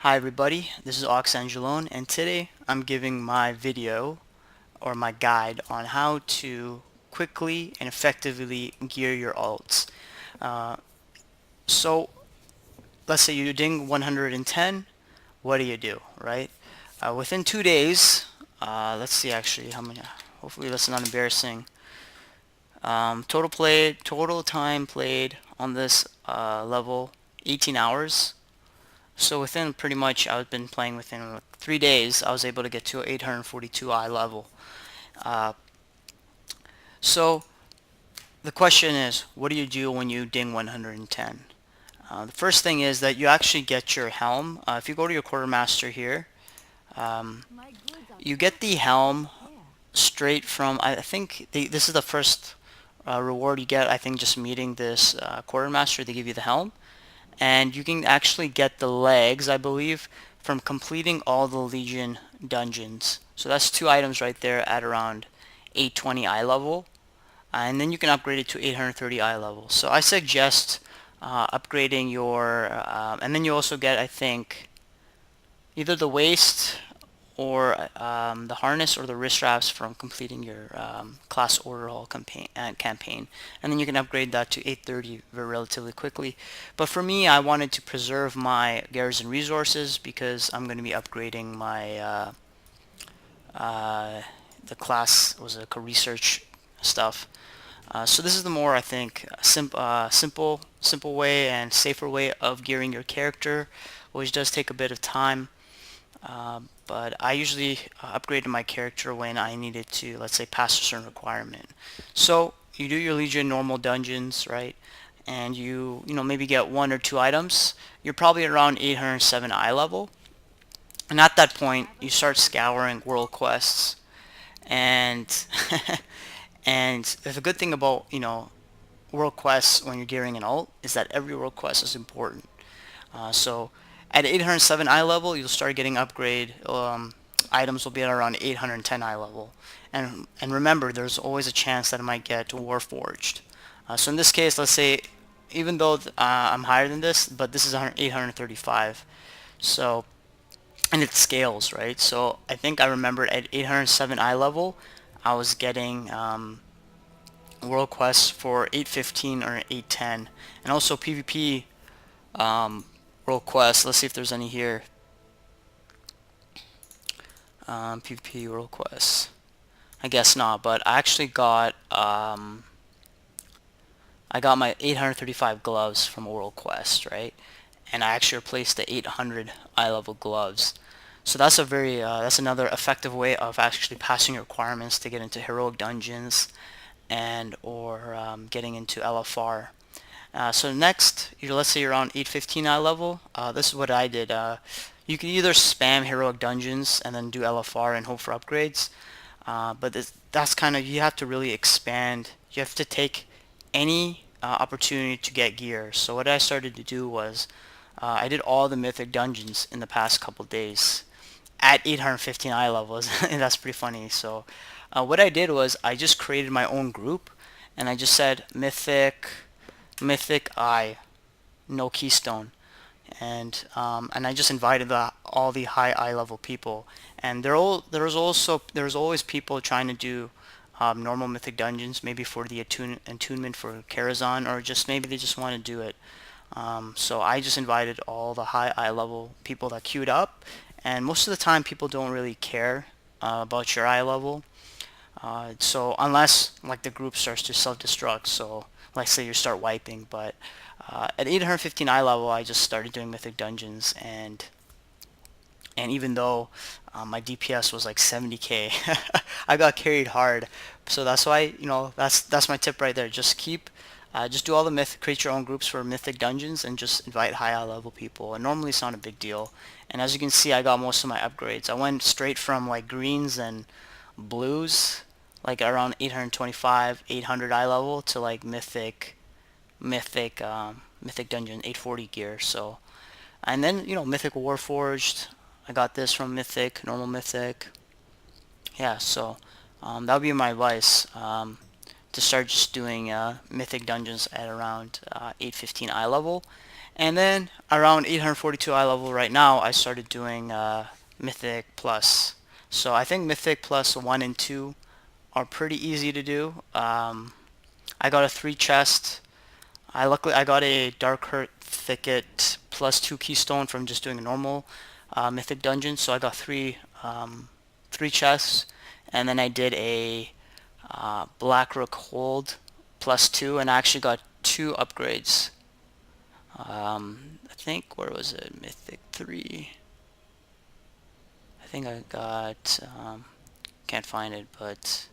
Hi everybody, this is Oxandrolone, and today I'm giving my video or my guide on how to quickly and effectively gear your alts. Uh, so let's say you're doing 110, what do, right? Within 2 days, let's see actually how many, hopefully that's not embarrassing. Total time played on this level, 18 hours. So within pretty much, I've been playing within like 3 days, I was able to get to 842 eye level. Uh, so the question is, what do you do when you ding 110? The first thing is that you actually get your helm. If you go to your quartermaster here, um, you get the helm straight from, I think this is the first reward you get, I think just meeting this quartermaster, they give you the helm. And you can actually get the legs, I believe, from completing all the Legion dungeons. So that's two items right there at around 820 eye level, and then you can upgrade it to 830 eye level. So I suggest upgrading your, and then you also get, I think, either the waist or the harness or the wrist straps from completing your class order hall campaign, and then you can upgrade that to 830 very relatively quickly. But for me, I wanted to preserve my garrison resources because I'm going to be upgrading my uh, the class was a research stuff. So this is the more, I think, simple way and safer way of gearing your character, which does take a bit of time. But I usually upgraded my character when I needed to, let's say, pass a certain requirement. So you do your Legion normal dungeons, right? And you maybe get one or two items. You're probably around 807 eye level. And at that point, you start scouring world quests. And and the good thing about, world quests when you're gearing an alt is that every world quest is important. So at 807 eye level, you'll start getting upgrade. Items will be at around 810 eye level. And remember, there's always a chance that it might get Warforged. So in this case, let's say, even though I'm higher than this, but this is 835. So, and it scales, right? So I think I remembered at 807 eye level, I was getting world quests for 815 or 810. And also PvP world quests. Let's see if there's any here. PvP world quests. I guess not, but I got my 835 gloves from World Quest, right? And I actually replaced the 800 eye level gloves. So that's that's another effective way of actually passing your requirements to get into heroic dungeons and or getting into LFR. So next, let's say you're on 815 eye level. This is what I did. You can either spam heroic dungeons and then do LFR and hope for upgrades, but that's kind of, you have to really expand. You have to take any opportunity to get gear. So what I started to do was I did all the mythic dungeons in the past couple days at 815 eye levels, and that's pretty funny. So what I did was I just created my own group, and I just said mythic eye, no keystone, and I just invited all the high eye level people, and there's always people trying to do normal mythic dungeons, maybe for the attunement for Karazhan, or just maybe they just want to do it. So I just invited all the high eye level people that queued up, and most of the time people don't really care about your eye level. So unless like the group starts to self-destruct, so like say you start wiping, but at 815 eye level, I just started doing mythic dungeons, and even though my DPS was like 70k, I got carried hard. So that's why, that's my tip right there. Just do all the create your own groups for mythic dungeons, and just invite high level people. And normally it's not a big deal. And as you can see, I got most of my upgrades. I went straight from like greens and blues, like around 825, 800 eye level, to like mythic dungeon 840 gear. So, and then mythic warforged, I got this from mythic, normal mythic. Yeah, so that would be my advice, to start just doing mythic dungeons at around 815 eye level. And then around 842 eye level right now, I started doing Mythic Plus. So I think Mythic Plus 1 and 2 are pretty easy to do. I got a 3 chest. I got a Dark Hurt Thicket plus 2 keystone from just doing a normal Mythic dungeon. So I got 3 chests, and then I did a Blackrook Hold plus 2, and I actually got 2 upgrades. I think, where was it? Mythic 3. I think I got, can't find it, but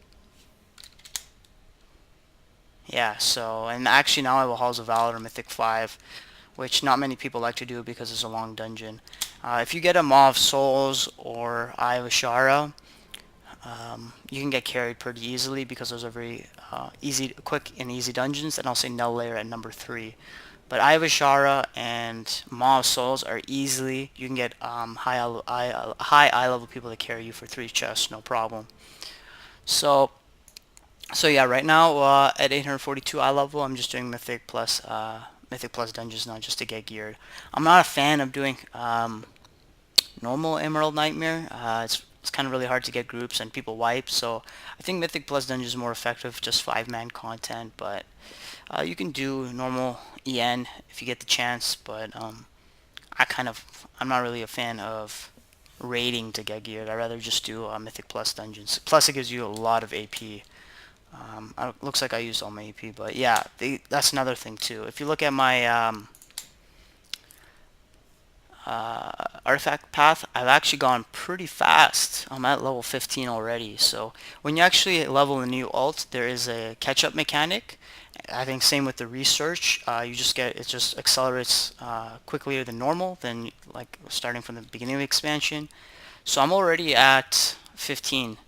yeah, so, and actually now I have a Halls of Valor Mythic 5, which not many people like to do because it's a long dungeon. If you get a Maw of Souls or Eye of Ashara, you can get carried pretty easily because those are very quick and easy dungeons, and I'll say Null Layer at number 3. But Eye of Ashara and Maw of Souls are easily, you can get high eye level people to carry you for 3 chests, no problem. So yeah, right now at 842 eye level, I'm just doing Mythic Plus dungeons now just to get geared. I'm not a fan of doing normal Emerald Nightmare. It's kind of really hard to get groups and people wipe, so I think Mythic Plus dungeons is more effective, just 5-man content, but you can do normal EN if you get the chance, but I'm not really a fan of raiding to get geared. I'd rather just do Mythic Plus dungeons. Plus it gives you a lot of AP. Looks like I used all my AP, but yeah, that's another thing too. If you look at my artifact path, I've actually gone pretty fast. I'm at level 15 already. So when you actually level a new alt, there is a catch-up mechanic. I think same with the research. You just get, it just accelerates quickly than normal than like starting from the beginning of the expansion. So I'm already at 15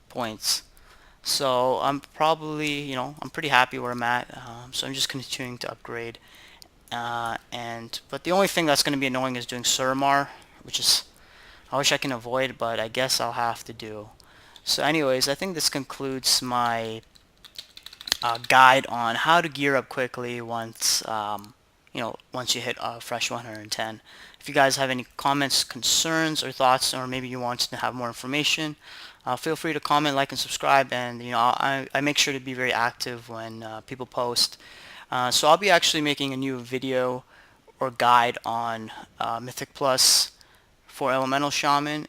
points. So I'm probably, I'm pretty happy where I'm at. So I'm just continuing to upgrade. But the only thing that's going to be annoying is doing Suramar, which is, I wish I can avoid, but I guess I'll have to do. So anyways, I think this concludes my guide on how to gear up quickly once once you hit fresh 110. If you guys have any comments, concerns, or thoughts, or maybe you want to have more information, feel free to comment, like, and subscribe. And I make sure to be very active when people post. So I'll be actually making a new video or guide on Mythic Plus for Elemental Shaman,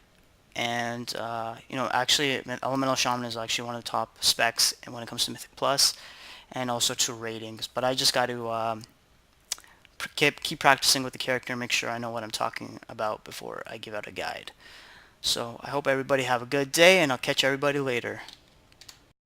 and actually Elemental Shaman is actually one of the top specs when it comes to Mythic Plus, and also to ratings. But I just got to keep practicing with the character and make sure I know what I'm talking about before I give out a guide. So I hope everybody have a good day, and I'll catch everybody later.